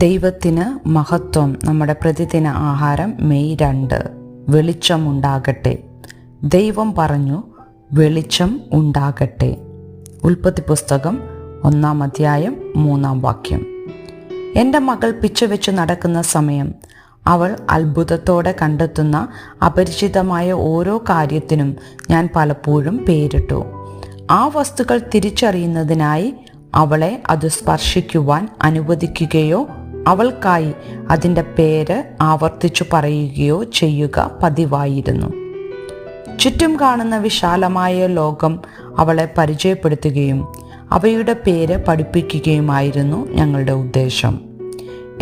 ദൈവത്തിന് മഹത്വം. നമ്മുടെ പ്രതിദിന ആഹാരം മെയ് 2. വെളിച്ചമുണ്ടാകട്ടെ. ദൈവം പറഞ്ഞു, വെളിച്ചം ഉണ്ടാകട്ടെ. ഉൽപ്പത്തി പുസ്തകം 1-ാം അധ്യായം 3-ാം വാക്യം. എൻ്റെ മകൾ പിച്ചവെച്ച് നടക്കുന്ന സമയം അവൾ അത്ഭുതത്തോടെ കണ്ടെത്തുന്ന അപരിചിതമായ ഓരോ കാര്യത്തിനും ഞാൻ പലപ്പോഴും പേരിട്ടു. ആ വസ്തുക്കൾ തിരിച്ചറിയുന്നതിനായി അവളെ അത് സ്പർശിക്കുവാൻ അനുവദിക്കുകയോ അവൾക്കായി അതിൻ്റെ പേര് ആവർത്തിച്ചു പറയുകയോ ചെയ്യുക പതിവായിരുന്നു. ചുറ്റും കാണുന്ന വിശാലമായ ലോകം അവളെ പരിചയപ്പെടുത്തുകയും അവയുടെ പേര് പഠിപ്പിക്കുകയുമായിരുന്നു ഞങ്ങളുടെ ഉദ്ദേശം.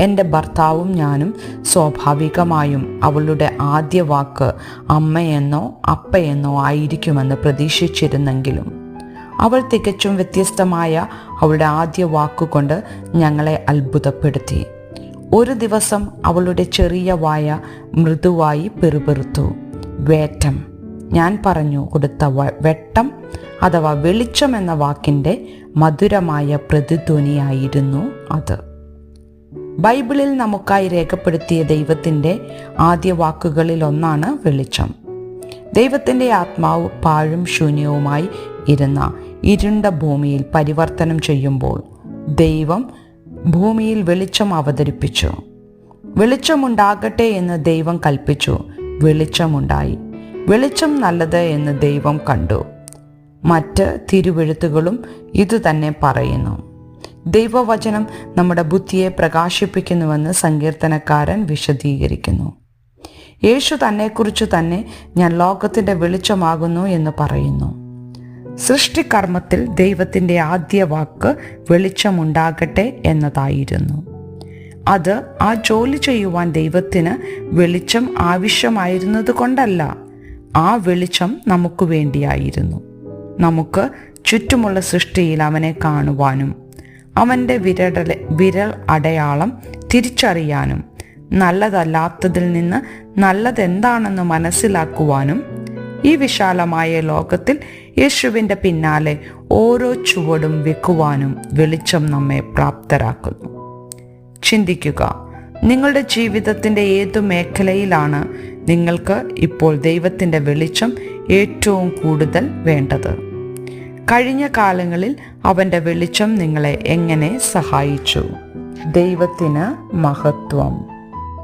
എൻ്റെ ഭർത്താവും ഞാനും സ്വാഭാവികമായും അവളുടെ ആദ്യ വാക്ക് അമ്മയെന്നോ അപ്പയെന്നോ ആയിരിക്കുമെന്ന് പ്രതീക്ഷിച്ചിരുന്നെങ്കിലും അവൾ തികച്ചും വ്യത്യസ്തമായ അവളുടെ ആദ്യ വാക്കുകൊണ്ട് ഞങ്ങളെ അത്ഭുതപ്പെടുത്തി. ഒരു ദിവസം അവളുടെ ചെറിയ വായ മൃദുവായി പിറുപിറുത്തു. വേറ്റം. ഞാൻ പറഞ്ഞു കൊടുത്ത വെട്ടം അഥവാ വെളിച്ചം എന്ന വാക്കിൻ്റെ മധുരമായ പ്രതിധ്വനിയായിരുന്നു അത്. ബൈബിളിൽ നമുക്കായി രേഖപ്പെടുത്തിയ ദൈവത്തിൻ്റെ ആദ്യ വാക്കുകളിൽ ഒന്നാണ് വെളിച്ചം. ദൈവത്തിൻ്റെ ആത്മാവ് പാഴും ശൂന്യവുമായി ഇരുന്ന ഇരുണ്ട ഭൂമിയിൽ പരിവർത്തനം ചെയ്യുമ്പോൾ ദൈവം ഭൂമിയിൽ വെളിച്ചം അവതരിപ്പിച്ചു. വെളിച്ചമുണ്ടാകട്ടെ എന്ന് ദൈവം കൽപ്പിച്ചു. വെളിച്ചമുണ്ടായി. വെളിച്ചം നല്ലത് എന്ന് ദൈവം കണ്ടു. മറ്റ് തിരുവെഴുത്തുകളും ഇതുതന്നെ പറയുന്നു. ദൈവവചനം നമ്മുടെ ബുദ്ധിയെ പ്രകാശിപ്പിക്കുന്നുവെന്ന് സങ്കീർത്തനക്കാരൻ വിശദീകരിക്കുന്നു. യേശു തന്നെക്കുറിച്ച് തന്നെ ഞാൻ ലോകത്തിൻ്റെ വെളിച്ചമാകുന്നു എന്ന് പറയുന്നു. സൃഷ്ടികർമ്മത്തിൽ ദൈവത്തിൻ്റെ ആദ്യ വാക്ക് വെളിച്ചമുണ്ടാകട്ടെ എന്നതായിരുന്നു. അത് ആ ജോലി ചെയ്യുവാൻ ദൈവത്തിന് വെളിച്ചം ആവശ്യമായിരുന്നത് കൊണ്ടല്ല, ആ വെളിച്ചം നമുക്ക് വേണ്ടിയായിരുന്നു. നമുക്ക് ചുറ്റുമുള്ള സൃഷ്ടിയിൽ അവനെ കാണുവാനും അവൻ്റെ വിരൽ അടയാളം തിരിച്ചറിയാനും നല്ലതല്ലാത്തതിൽ നിന്ന് നല്ലതെന്താണെന്ന് മനസ്സിലാക്കുവാനും ഈ വിശാലമായ ലോകത്തിൽ യേശുവിൻ്റെ പിന്നാലെ ഓരോ ചുവടും വെക്കുവാനും വെളിച്ചം നമ്മെ പ്രാപ്തരാക്കുന്നു. ചിന്തിക്കുക, നിങ്ങളുടെ ജീവിതത്തിൻ്റെ ഏതു മേഖലയിലാണ് നിങ്ങൾക്ക് ഇപ്പോൾ ദൈവത്തിൻ്റെ വെളിച്ചം ഏറ്റവും കൂടുതൽ വേണ്ടത്? കഴിഞ്ഞ കാലങ്ങളിൽ അവൻ്റെ വെളിച്ചം നിങ്ങളെ എങ്ങനെ സഹായിച്ചു? ദൈവത്തിന് മഹത്വം.